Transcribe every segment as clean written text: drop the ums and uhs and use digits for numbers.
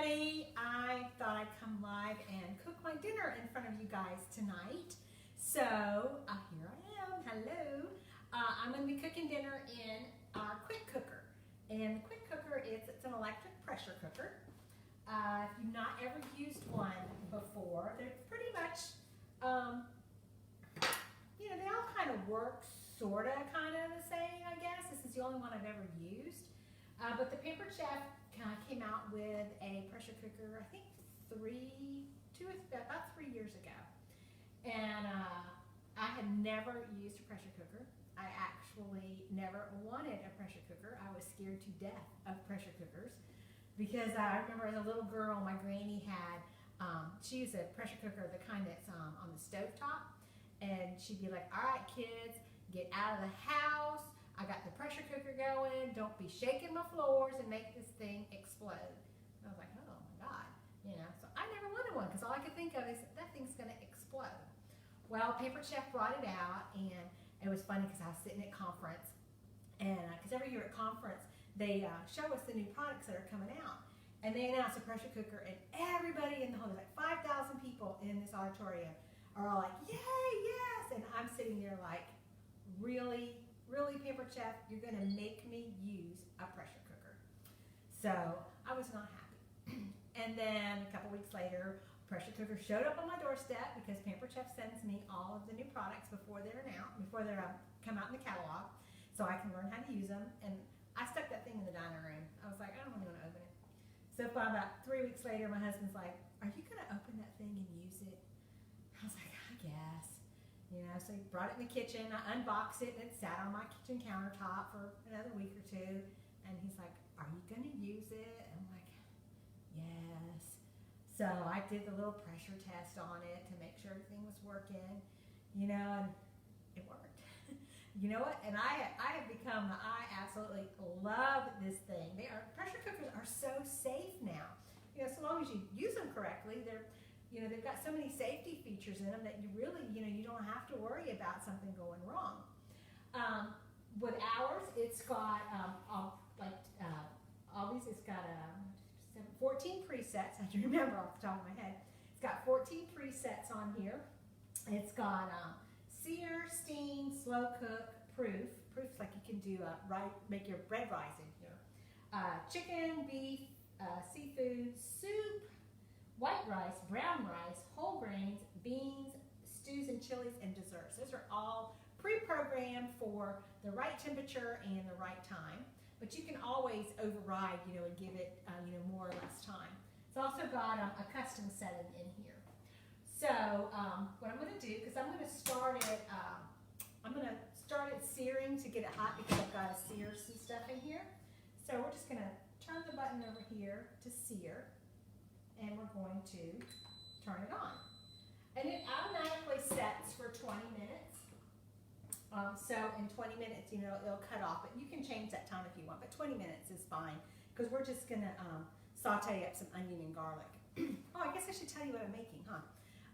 everybody. I thought I'd come live and cook my dinner in front of you guys tonight. So here I am. Hello. I'm going to be cooking dinner in our quick cooker. And the quick cooker it's an electric pressure cooker. If you've not ever used one before, they're pretty much, they all kind of work sort of kind of the same, I guess. This is the only one I've ever used. But the Pampered Chef came out with a pressure cooker, I think about 3 years ago. And I had never used a pressure cooker. I actually never wanted a pressure cooker. I was scared to death of pressure cookers because I remember as a little girl, my granny had, she used a pressure cooker, the kind that's on the stovetop. And she'd be like, all right, kids, get out of the house. I got the pressure cooker going. Don't be shaking my floors and make this thing explode. And I was like, oh my God, So I never wanted one because all I could think of is that thing's going to explode. Well, Pampered Chef brought it out, and it was funny because I was sitting at conference, and because every year at conference they show us the new products that are coming out, and they announced a pressure cooker, and everybody in the whole, there's like 5,000 people in this auditorium, are all like, yay, yes, and I'm sitting there like, really, Pampered Chef, you're going to make me use a pressure cooker. So I was not happy. And then a couple weeks later, pressure cooker showed up on my doorstep because Pampered Chef sends me all of the new products before they're come out in the catalog, so I can learn how to use them. And I stuck that thing in the dining room. I was like, I don't want to open it. So about 3 weeks later, my husband's like, are you going to open that thing and use it? I was like, I guess. So he brought it in the kitchen, I unboxed it, and it sat on my kitchen countertop for another week or two. And he's like, are you going to use it? And I'm like, yes. So I did the little pressure test on it to make sure everything was working, and it worked. You know what? And I absolutely love this thing. Pressure cookers are so safe now. So long as you use them correctly, they've got so many safety features in them that you really, you don't have to worry about something going wrong. With ours, it's got, it's got 14 presets. I have to remember off the top of my head. It's got 14 presets on here. It's got sear, steam, slow cook, proof. Proof's like you can do make your bread rise in here. Chicken, beef, seafood, soup, white rice, brown rice, whole grains, beans, stews and chilies, and desserts. Those are all pre-programmed for the right temperature and the right time. But you can always override, and give it, more or less time. It's also got a custom setting in here. So what I'm going to do, because I'm going to start it searing to get it hot because I've got to sear some stuff in here. So we're just going to turn the button over here to sear, and we're going to turn it on. And it automatically sets for 20 minutes. So in 20 minutes, it'll cut off, but you can change that time if you want, but 20 minutes is fine because we're just going to saute up some onion and garlic. Oh, I guess I should tell you what I'm making, huh?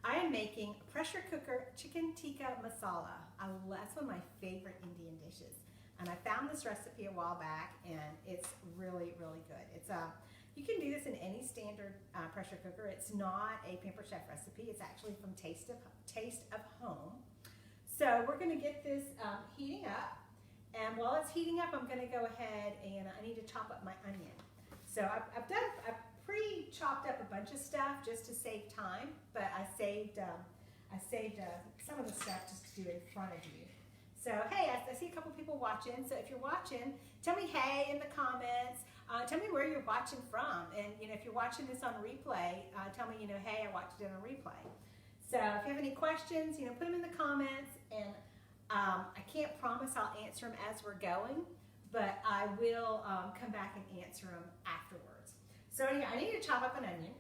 I am making a pressure cooker chicken tikka masala. That's one of my favorite Indian dishes. And I found this recipe a while back, and it's really, really good. It's you can do this in any standard pressure cooker. It's not a Pampered Chef recipe. It's actually from Taste of Home. So we're going to get this heating up, and while it's heating up, I'm going to go ahead and I need to chop up my onion. So I've pre-chopped up a bunch of stuff just to save time, but I saved some of the stuff just to do in front of you. So hey, I see a couple people watching. So if you're watching, tell me hey in the comments. Tell me where you're watching from, and if you're watching this on replay, tell me hey, I watched it on replay. So if you have any questions, put them in the comments, and I can't promise I'll answer them as we're going, but I will come back and answer them afterwards. So anyhow, I need to chop up an onion,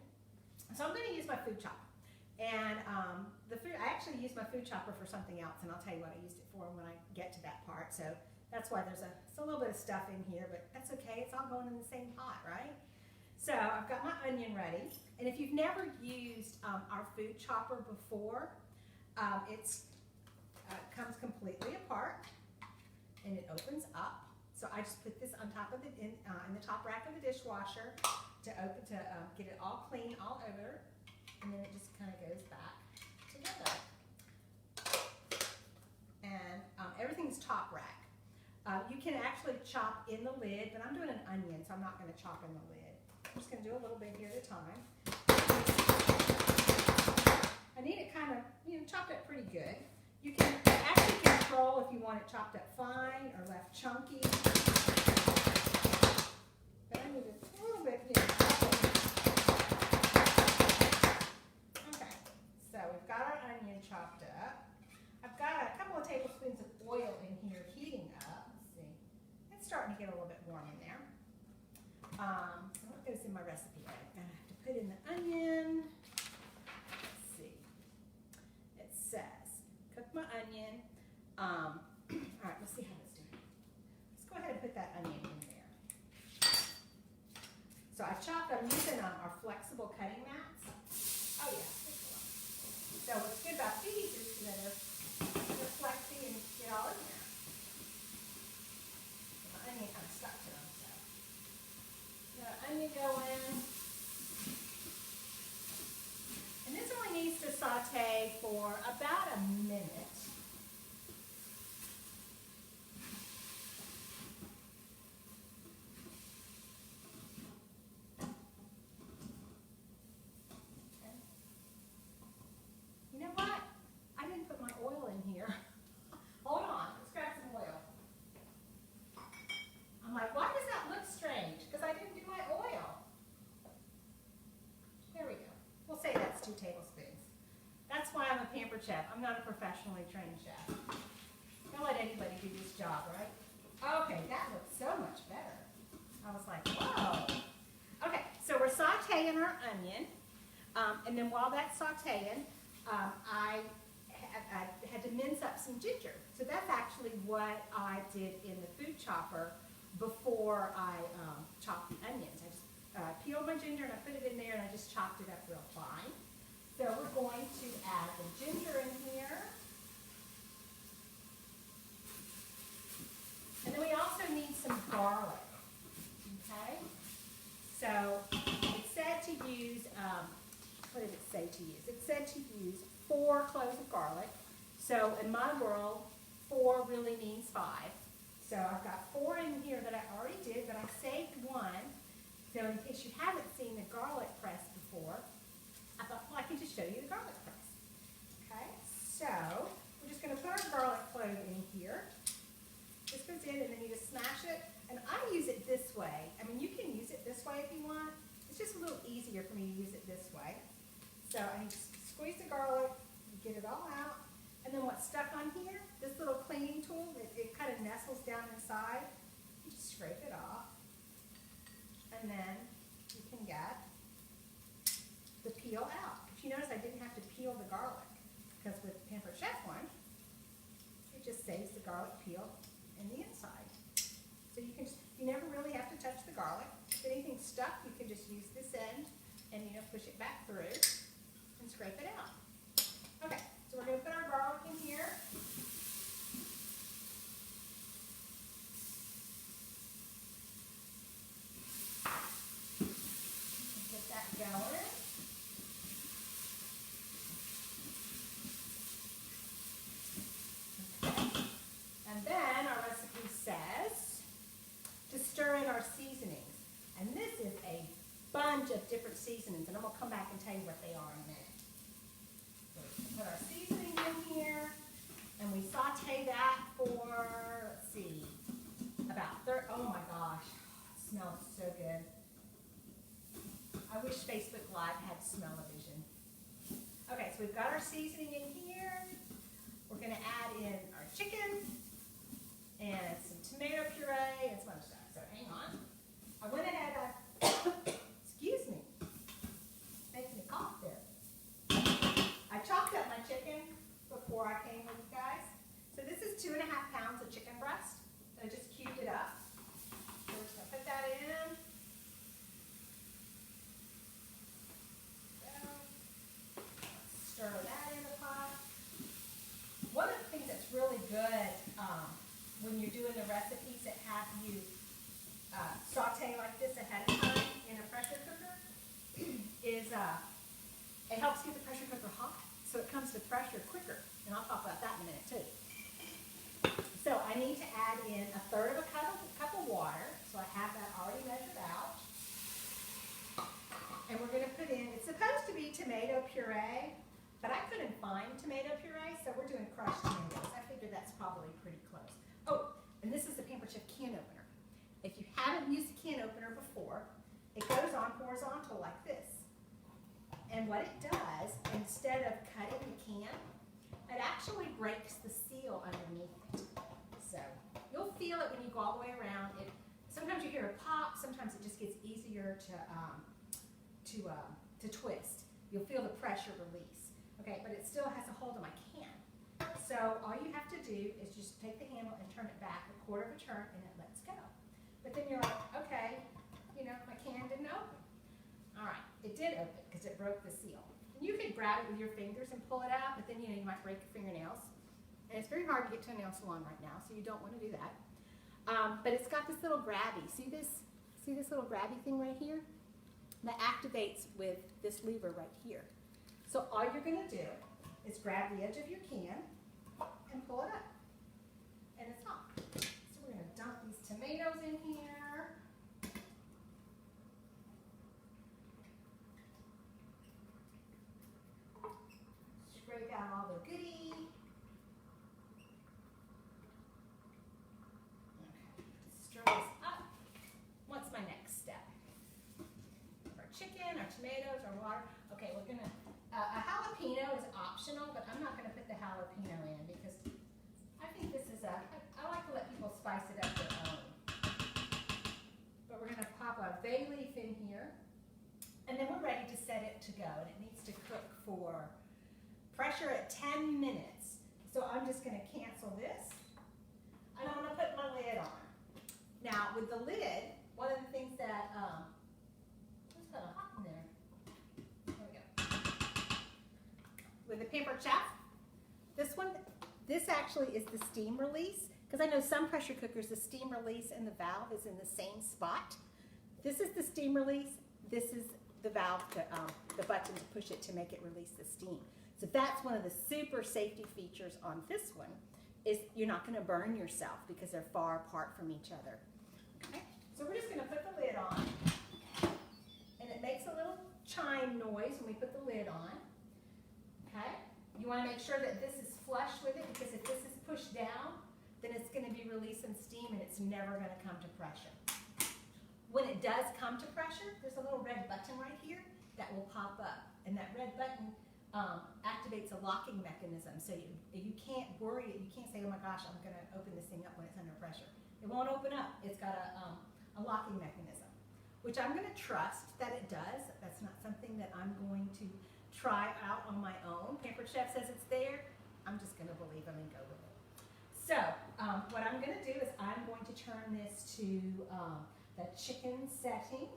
so I'm going to use my food chopper. And I actually use my food chopper for something else, and I'll tell you what I used it for when I get to that part. So that's why there's a little bit of stuff in here, but that's okay. It's all going in the same pot, right? So I've got my onion ready, and if you've never used our food chopper before, it comes completely apart, and it opens up. So I just put this on top of in the top rack of the dishwasher get it all clean all over, and then it just kind of goes back together. And everything's top rack. You can actually chop in the lid, but I'm doing an onion, so I'm not going to chop in the lid. I'm just going to do a little bit here at a time. I need it kind of, chopped up pretty good. You can actually control if you want it chopped up fine or left chunky. But I need it a little bit, Okay, so we've got our onion chopped up. I've got a couple of tablespoons of oil in here heating up. Let's see. It's starting to get a little bit warm in there. What goes in my recipe? I'm going to have to put in the onion. Let's see. It says, cook my onion. All right, let's see how this doing. Let's go ahead and put that onion in there. So I'm using our flexible cutting mats. Oh yeah. So what's good about these is that they're flexy and get all in there. My onion kind of stuck to them, so. Got onion going. And this only needs to saute for about a minute. You know what? I didn't put my oil in here. Hold on, let's grab some oil. I'm like, why does that look strange? Because I didn't do my oil. There we go. We'll say that's 2 tablespoons. That's why I'm a pampered chef. I'm not a professionally trained chef. Don't let anybody do this job, right? Okay, that looks so much better. I was like, whoa. Okay, so we're sauteing our onion. And then while that's sauteing, I had to mince up some ginger. So that's actually what I did in the food chopper before I chopped the onions. I just peeled my ginger and I put it in there and I just chopped it up real fine. So we're going to add the ginger in here. And then we also need some garlic. Okay? So it said to use, what did it say to use? It said to use 4 cloves of garlic. So in my world, 4 really means 5. So I've got 4 in here that I already did, but I saved 1. So in case you haven't seen the garlic press before, I thought, well, I can just show you the garlic press. Okay, so we're just going to put our garlic clove in here. This goes in and then you just smash it. And I use it this way. I mean, you can use it this way if you want. It's just a little easier for me to use it this way. So I just squeeze the garlic, get it all out. And then what's stuck on here, this little cleaning tool, it kind of nestles down inside. You just scrape it off. And then you can get the peel out. If you notice, I didn't have to peel the garlic because with Pampered Chef one, it just saves the garlic peel in the inside. So you never really have to touch the garlic. If anything's stuck, you can just use this end and push it back through and scrape it out. Okay, so we're going to put our garlic in here. Get that going. And then our recipe says to stir in our seasonings. And this is a bunch of different seasonings, and I'm going to come back and tell you what they are in a minute. So we put our seasoning in here, and we saute that for, let's see, about 30, oh my gosh, it smells so good. I wish Facebook Live had smell-o-vision. Okay, so we've got our seasoning in here. We're going to add in our chicken and some tomato puree and some other stuff. So hang on. I went ahead, excuse me, making me cough there. I chopped up my chicken before I came with you guys. So this is 2.5 pounds of chicken breast. I just cubed it up. So we're just going to put that in. Stir that in the pot. One of the things that's really good when you're doing the recipes that have you saute like this it helps get the pressure cooker hot, so it comes to pressure quicker. And I'll talk about that in a minute too. So I need to add in 1/3 of a cup of water. So I have that already measured out. And we're going to put in, it's supposed to be tomato puree, but I couldn't find tomato puree, so we're doing crushed tomatoes. I figured that's probably pretty close. Oh, and this is the Pampered Chef can opener. If you haven't used a can opener before, it goes on horizontal like this. And what it does, instead of cutting the can, it actually breaks the seal underneath it. So you'll feel it when you go all the way around. Sometimes you hear a pop, sometimes it just gets easier to twist. You'll feel the pressure release. Okay, but it still has a hold of my can. So all you have to do is just take the handle and turn it back 1/4 of a turn and it lets go. But then you're like, okay, my can didn't open. All right, it did open because it broke the seal. And you could grab it with your fingers and pull it out, but then you might break your fingernails. And it's very hard to get to a nail salon right now, so you don't want to do that. But it's got this little grabby. See this little grabby thing right here? That activates with this lever right here. So all you're going to do is grab the edge of your can and pull it up. And it's hot. So we're going to dump these tomatoes in here. Scrape out all the goodies. Stir this up. What's my next step? Our chicken, our tomatoes, our water. Okay, we're gonna, a jalapeno is optional, but I'm not gonna put the jalapeno in because I think this is I like to let people spice it up their own. But we're gonna pop a bay leaf in here, and then we're ready to set it to go, and it needs to cook for pressure at 10 minutes. So I'm just gonna cancel this, and I'm gonna put my lid on. Now, with the lid, one of the things that, it's kind of hot in there. There we go. With the Pampered Chef, this actually is the steam release, because I know some pressure cookers, the steam release and the valve is in the same spot. This is the steam release. This is the valve, the button to push it to make it release the steam. So that's one of the super safety features on this one, is you're not going to burn yourself because they're far apart from each other. Okay, so we're just going to put the lid on, and it makes a little chime noise when we put the lid on. Okay, you want to make sure that this is flush with it, because if this is pushed down, then it's going to be releasing steam and it's never going to come to pressure. When it does come to pressure, there's a little red button right here that will pop up, and that red button activates a locking mechanism, so you can't worry, you can't say, oh my gosh, I'm going to open this thing up when it's under pressure. It won't open up. It's got a locking mechanism, which I'm going to trust that it does. That's not something that I'm going to try out on my own. Pampered Chef says it's there. I'm just going to believe them and go with it. So what I'm going to do is I'm going to turn this to the chicken setting.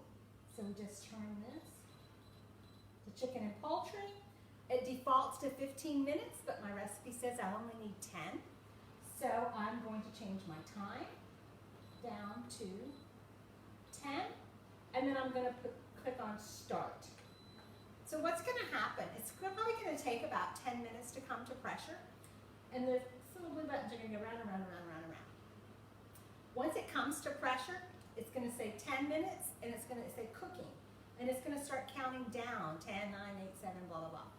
So we just turn this to chicken and poultry. It defaults to 15 minutes, but my recipe says I only need 10. So I'm going to change my time down to 10, and then I'm going to click on start. So what's going to happen, it's probably going to take about 10 minutes to come to pressure, and the little blue buttons are going to go round and round and round and round and round. Once it comes to pressure, it's going to say 10 minutes, and it's going to say cooking, and it's going to start counting down, 10, 9, 8, 7, blah, blah, blah.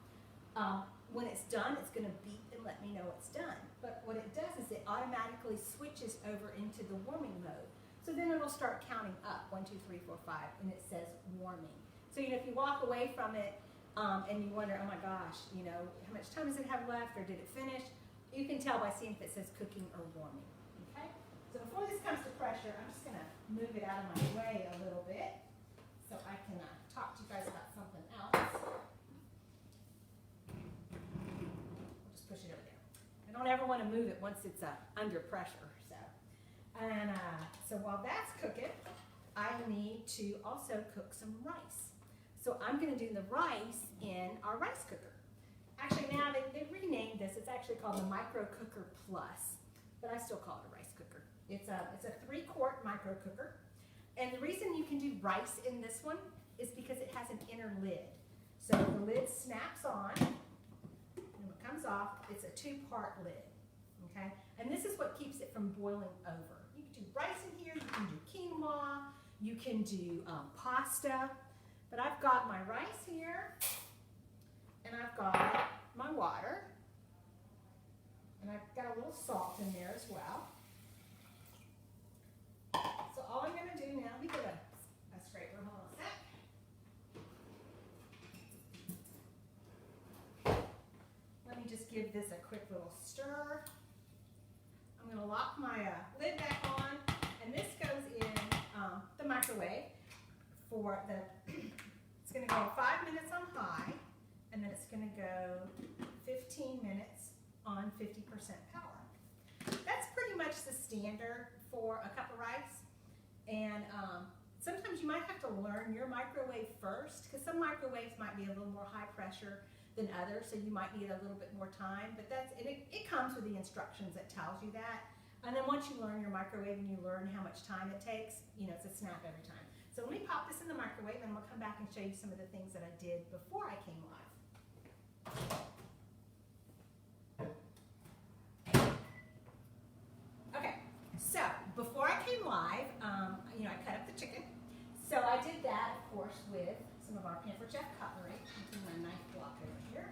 When it's done, it's going to beep and let me know it's done. But what it does is it automatically switches over into the warming mode. So then it'll start counting up, 1, 2, 3, 4, 5, and it says warming. So if you walk away from it and you wonder, oh my gosh, how much time does it have left, or did it finish? You can tell by seeing if it says cooking or warming. Okay. So before this comes to pressure, I'm just going to move it out of my way a little bit so I can talk to you guys about something else. Push it over there. I don't ever want to move it once it's under pressure. So while that's cooking, I need to also cook some rice. So I'm going to do the rice in our rice cooker. Actually, now they renamed this. It's actually called the Micro Cooker Plus, but I still call it a rice cooker. It's a 3-quart micro cooker, and the reason you can do rice in this one is because it has an inner lid. So the lid snaps on, and when it comes off, it's a two-part lid, okay? And this is what keeps it from boiling over. You can do rice in here, you can do quinoa, you can do pasta, but I've got my rice here, and I've got my water, and I've got a little salt in there as well. So all I'm going to do now, let me get a scraper, hold on a sec. Let me just give this a quick little stir. I'm going to lock my lid back on, and this goes in the microwave for it's going to go 5 minutes on high, and then it's going to go 15 minutes on 50% power. That's pretty much the standard for a cup of rice. And sometimes you might have to learn your microwave first, because some microwaves might be a little more high pressure than others, so you might need a little bit more time. But it comes with the instructions that tells you that. And then once you learn your microwave and you learn how much time it takes, you know, it's a snap every time. So let me pop this in the microwave, and we'll come back and show you some of the things that I did before I came live. Okay, so before I came live, you know, I cut up the chicken. So I did that, of course, with some of our Pampered Chef cutlery. I'll my knife block over here.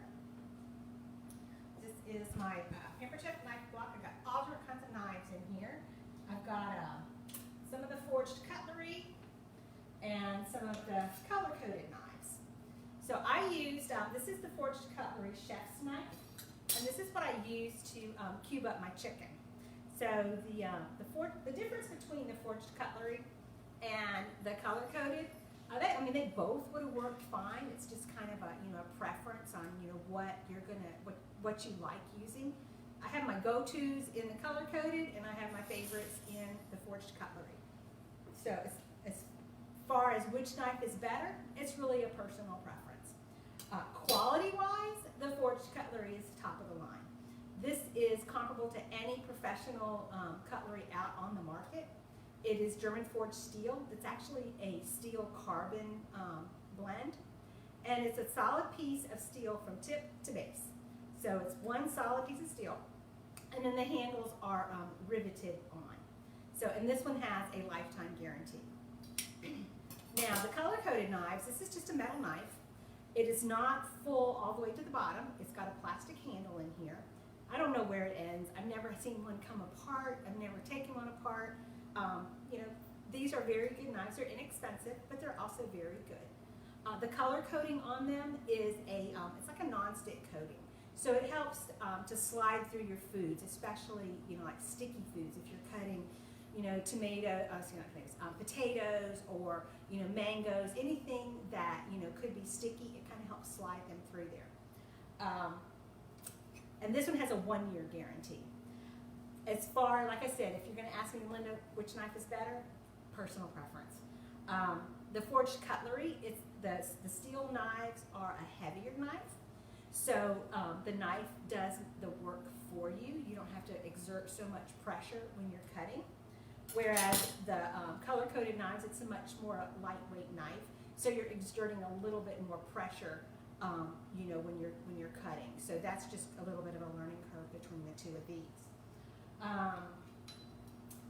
This is my Pampered Chef knife block. I've got all different kinds of knives in here. I've got some of the forged cutlery and some of the color-coded knives. So I used, this is the forged cutlery chef's knife, and this is what I use to cube up my chicken. So the difference between the forged cutlery and the color-coded, I mean, they both would have worked fine. It's just kind of a, you know, a preference on, you know, what you're gonna, what you like using. I have my go-tos in the color-coded, and I have my favorites in the forged cutlery. So as far as which knife is better, it's really a personal preference. Quality-wise, the forged cutlery is top of the line. This is comparable to any professional cutlery out on the market. It is German forged steel. It's actually a steel carbon blend, and it's a solid piece of steel from tip to base. So it's one solid piece of steel, and then the handles are riveted on. So, and this one has a lifetime guarantee. Now, the color-coded knives, this is just a metal knife. It is not full all the way to the bottom. It's got a plastic handle in here. I don't know where it ends. I've never seen one come apart. I've never taken one apart. You know, these are very good knives. They're inexpensive, but they're also very good. The color coating on them is it's like a non-stick coating. So it helps to slide through your foods, especially, you know, like sticky foods. If you're cutting, you know, potatoes or, you know, mangoes, anything that, you know, could be sticky, it kind of helps slide them through there. And this one has a 1-year guarantee. As far, like I said, if you're going to ask me, Linda, which knife is better, personal preference. The forged cutlery, the steel knives are a heavier knife, so the knife does the work for you. You don't have to exert so much pressure when you're cutting. Whereas the color-coded knives, it's a much more lightweight knife, so you're exerting a little bit more pressure, you know, when you're cutting. So that's just a little bit of a learning curve between the two of these.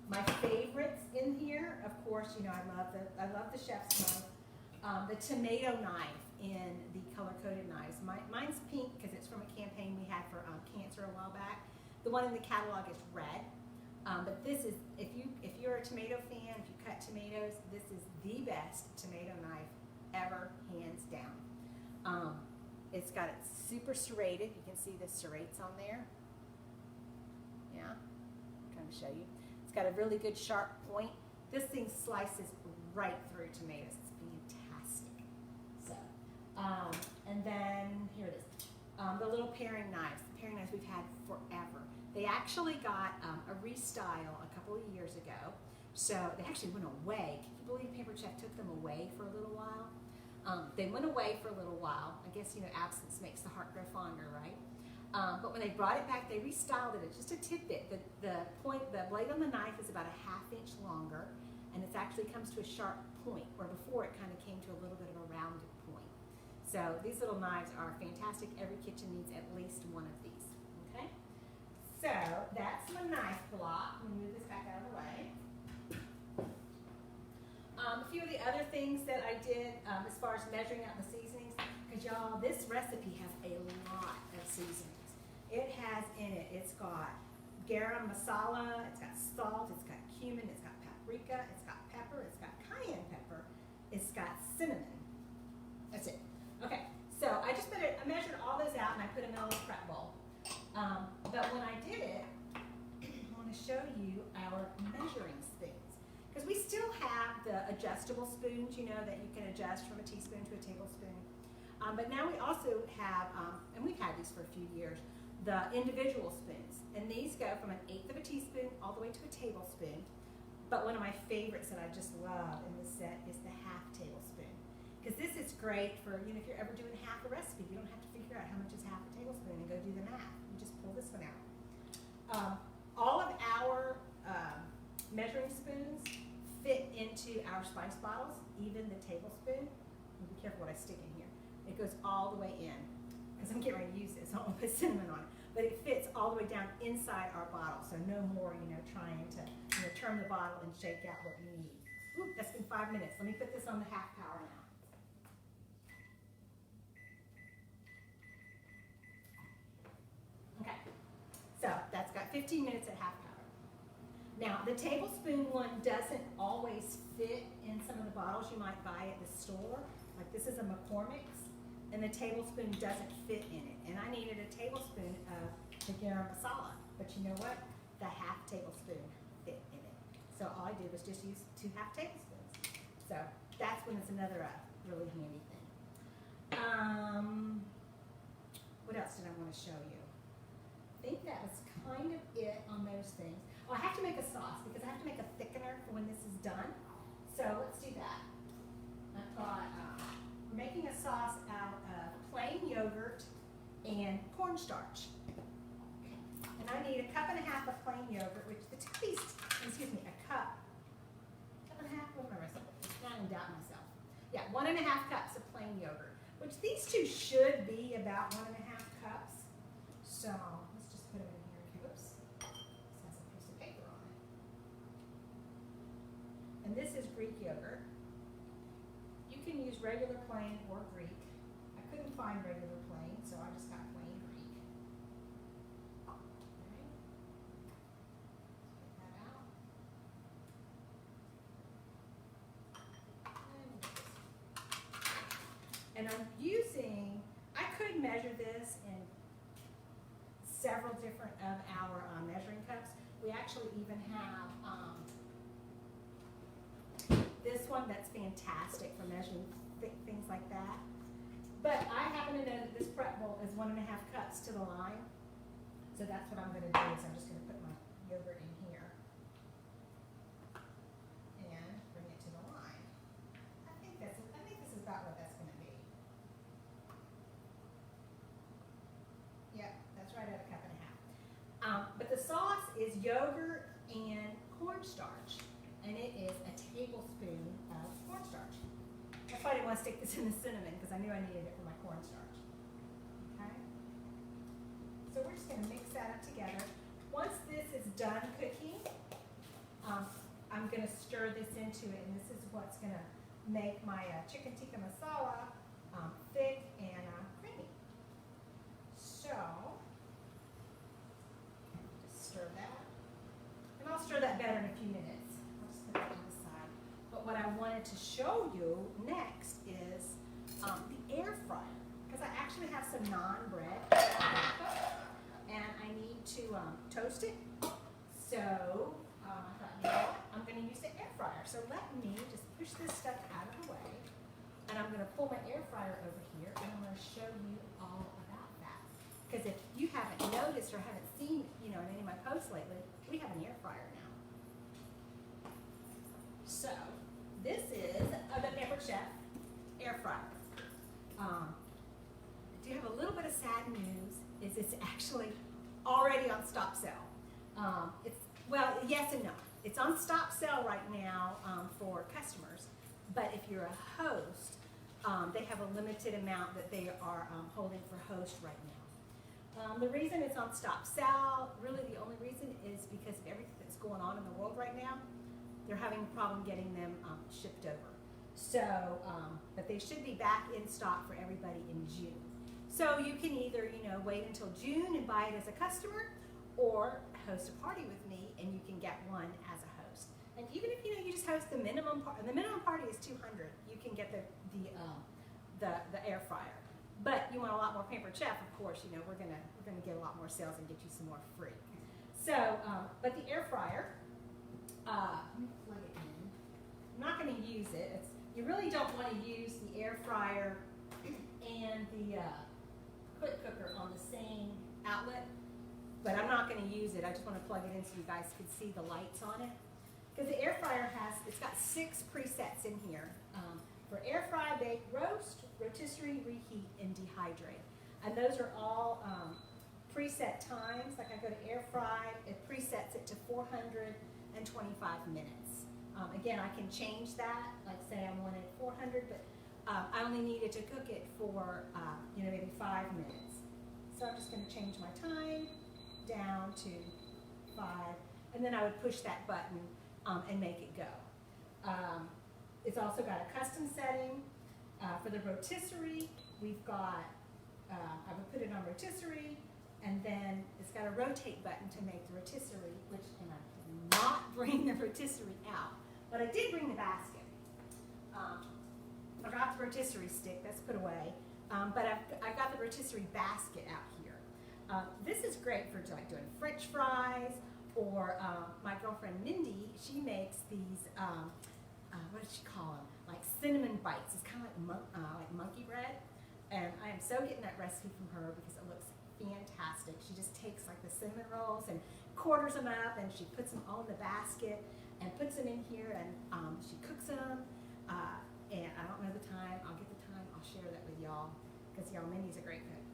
My favorites in here, of course, you know, I love the chef's knife. The tomato knife in the color-coded knives. Mine's pink because it's from a campaign we had for cancer a while back. The one in the catalog is red. But this is, if you're a tomato fan, if you cut tomatoes, this is the best tomato knife ever, hands down. It's got it super serrated. You can see the serrates on there. Yeah, I'm trying to show you. It's got a really good sharp point. This thing slices right through tomatoes. It's fantastic. So, and then here it is. The little paring knives. The paring knives we've had forever. They actually got a restyle a couple of years ago. So they actually went away. Can you believe Pampered Chef took them away for a little while? They went away for a little while. I guess, you know, absence makes the heart grow fonder, right? But when they brought it back, they restyled it. It's just a tidbit. The blade on the knife is about a ½ inch longer, and it actually comes to a sharp point, where before it kind of came to a little bit of a rounded point. So these little knives are fantastic. Every kitchen needs at least one of these, okay? So that's my knife block. Let me move this back out of the way. A few of the other things that I did as far as measuring out the seasonings, because y'all, this recipe has a lot of seasonings. It has in it, it's got garam masala, it's got salt, it's got cumin, it's got paprika, it's got pepper, it's got cayenne pepper, it's got cinnamon. That's it. Okay, so I just measured all those out and I put them in a little prep bowl. But when I did it, I want to show you our measuring spoons. Because we still have the adjustable spoons, you know, that you can adjust from a teaspoon to a tablespoon. But now we also have, and we've had these for a few years, the individual spoons. And these go from 1/8 of a teaspoon all the way to a tablespoon. But one of my favorites that I just love in this set is the half tablespoon. Because this is great for, you know, if you're ever doing half a recipe, you don't have to figure out how much is half a tablespoon and go do the math. You just pull this one out. All of our measuring spoons fit into our spice bottles, even the tablespoon. Be careful what I stick in here. It goes all the way in, because I'm getting ready to use this. I won't put cinnamon on it, but it fits all the way down inside our bottle. So no more, you know, trying to, you know, turn the bottle and shake out what you need. Ooh, that's been 5 minutes. Let me put this on the half power now. Okay, so that's got 15 minutes at half power. Now, the tablespoon one doesn't always fit in some of the bottles you might buy at the store. Like this is a McCormick's, and the tablespoon doesn't fit in it. And I needed a tablespoon of the garam masala, but you know what? The half tablespoon fit in it. So all I did was just use 2 half tablespoons. So that's when it's another really handy thing. What else did I want to show you? I think that was kind of it on those things. Oh, I have to make a sauce because I have to make a thickener for when this is done. So let's do that. I thought we're making a sauce out of plain yogurt and cornstarch. And I need 1.5 cups of plain yogurt, which the two of these, excuse me, a cup and a half, what am I wrestling with? Now I'm doubting myself. Yeah, 1.5 cups of plain yogurt, which these two should be about 1.5 cups. So let's just put them in here. Oops. This has a piece of paper on it. And this is Greek yogurt. You can use regular plain or Greek. I couldn't find regular plain, so I just got plain Greek. Okay. Let's get that out. And I'm using, I could measure this in several different of our measuring cups. We actually even have this one that's fantastic for measuring thick things like that. But I happen to know that this prep bowl is 1.5 cups to the line. So that's what I'm going to do is I'm just going to put my yogurt in here and bring it to the line. I think this is about what that's going to be. Yep, that's right at 1.5 cups. But the sauce is yogurt and cornstarch, and it is a tablespoon of cornstarch. That's why I didn't want to stick this in the cinnamon, because I knew I needed it for my cornstarch. Okay? So we're just going to mix that up together. Once this is done cooking, I'm going to stir this into it, and this is what's going to make my chicken tikka masala thick and creamy. So, just stir that. And I'll stir that better in a few minutes. I'll just put it on the side. But what I wanted to show you next is the air fryer. Because I actually have some naan bread and I need to toast it. So I thought, you know what? I'm going to use the air fryer. So let me just push this stuff out of the way. And I'm going to pull my air fryer over here and I'm going to show you all about that. Because if you haven't noticed or haven't seen, you know, in any of my posts lately, we have an air fryer now. So this is the Peppered Chef air fryer. I do have a little bit of sad news. It's actually already on stop sale. Well, yes and no. It's on stop sale right now for customers. But if you're a host, They have a limited amount that they are holding for host right now. The reason it's on stop sale, really the only reason, is because of everything that's going on in the world right now. They're having a problem getting them shipped over. So, but they should be back in stock for everybody in June. So you can either, wait until June and buy it as a customer, or host a party with me and you can get one as a host. And even if you just host the minimum party is $200, you can get the air fryer. But you want a lot more Pampered Chef, of course. We're gonna get a lot more sales and get you some more free. So, but the air fryer, let me plug it in. I'm not going to use it. You really don't want to use the air fryer and the quick cooker on the same outlet. But I'm not going to use it. I just want to plug it in so you guys can see the lights on it. Because the air fryer it's got 6 presets in here. For air fry, bake, roast, rotisserie, reheat, and dehydrate. And those are all preset times. Like I go to air fry, it presets it to 425 minutes. Again, I can change that. Like say I wanted 400, but I only needed to cook it for maybe 5 minutes. So I'm just going to change my time down to 5, and then I would push that button and make it go. It's also got a custom setting for the rotisserie. We've got, I would put it on rotisserie, and then it's got a rotate button to make the rotisserie, and I did not bring the rotisserie out, but I did bring the basket. Forgot the rotisserie stick, that's put away, but I've got the rotisserie basket out here. This is great for doing French fries, or my girlfriend Mindy, she makes these, what does she call them? Like cinnamon bites. It's kind of like monkey bread. And I am so getting that recipe from her because it looks fantastic. She just takes like the cinnamon rolls and quarters them up, and she puts them all in the basket and puts them in here, and she cooks them. And I don't know the time. I'll get the time. I'll share that with y'all because y'all, Mindy's a great cook.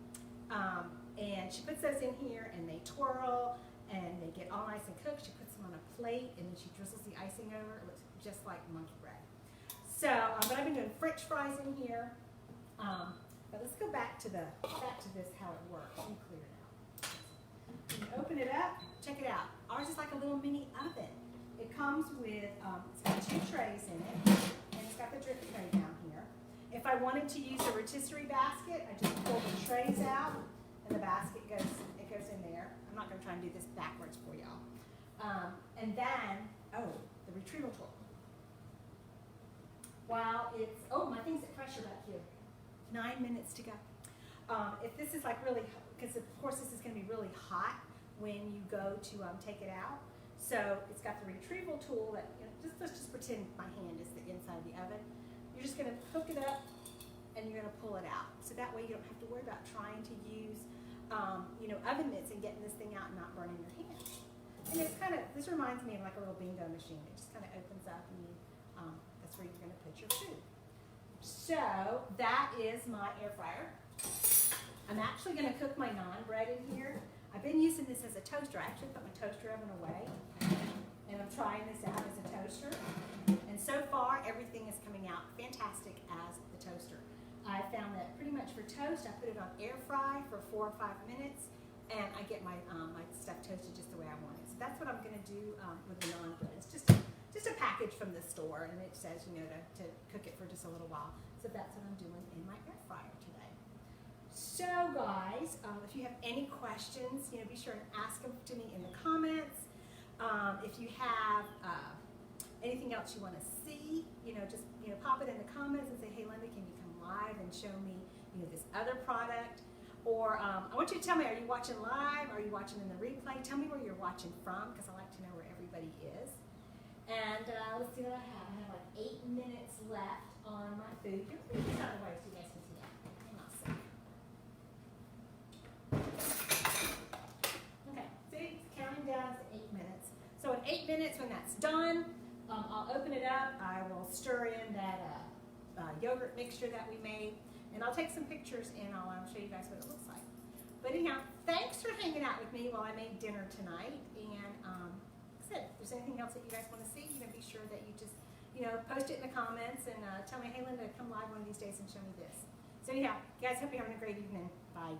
And she puts those in here, and they twirl, and they get all nice and cooked. She puts them on a plate, and then she drizzles the icing over. It looks just like monkey bread. So, but I've been doing French fries in here. But let's go back to this, how it works. Let me clear it out. When you open it up, check it out. Ours is like a little mini oven. It comes with, it's got 2 trays in it, and it's got the drip tray down here. If I wanted to use a rotisserie basket, I just pull the trays out, and the basket goes in there. I'm not going to try and do this backwards for y'all. And then, the retrieval tool. While it's, my thing's at pressure back here. 9 minutes to go. If this is like really, because of course this is going to be really hot when you go to take it out. So it's got the retrieval tool that, let's just pretend my hand is the inside of the oven. You're just going to hook it up and you're going to pull it out. So that way you don't have to worry about trying to use, oven mitts and getting this thing out and not burning your hands. And it's kind of, this reminds me of like a little bingo machine. It just kind of opens up and that's where you're going to put your food. So that is my air fryer. I'm actually going to cook my naan bread in here. I've been using this as a toaster. I actually put my toaster oven away, and I'm trying this out as a toaster. And so far, everything is coming out fantastic as the toaster. I found that pretty much for toast, I put it on air fry for 4 or 5 minutes, and I get my my stuff toasted just the way I want it. So that's what I'm going to do with the naan bread. It's just a package from the store, and it says to cook it for just a little while. So that's what I'm doing in my air fryer today. So guys, if you have any questions, be sure and ask them to me in the comments. If you have anything else you want to see, just pop it in the comments and say, hey Linda, can you come live and show me this other product? Or I want you to tell me, are you watching live? Are you watching in the replay? Tell me where you're watching from, because I like to know where everybody is. And let's see what I have. I have like 8 minutes left on my food. Here, let me put it out of the way so you guys can see that. Hang on a second. Okay, see, it's counting down to 8 minutes. So in 8 minutes, when that's done, I'll open it up. I will stir in that yogurt mixture that we made, and I'll take some pictures and I'll show you guys what it looks like. But anyhow, thanks for hanging out with me while I made dinner tonight. And like I said, if there's anything else that you guys want to see, be sure that you just post it in the comments and tell me, hey Linda, come live one of these days and show me this. So anyhow, guys, hope you're having a great evening. Bye.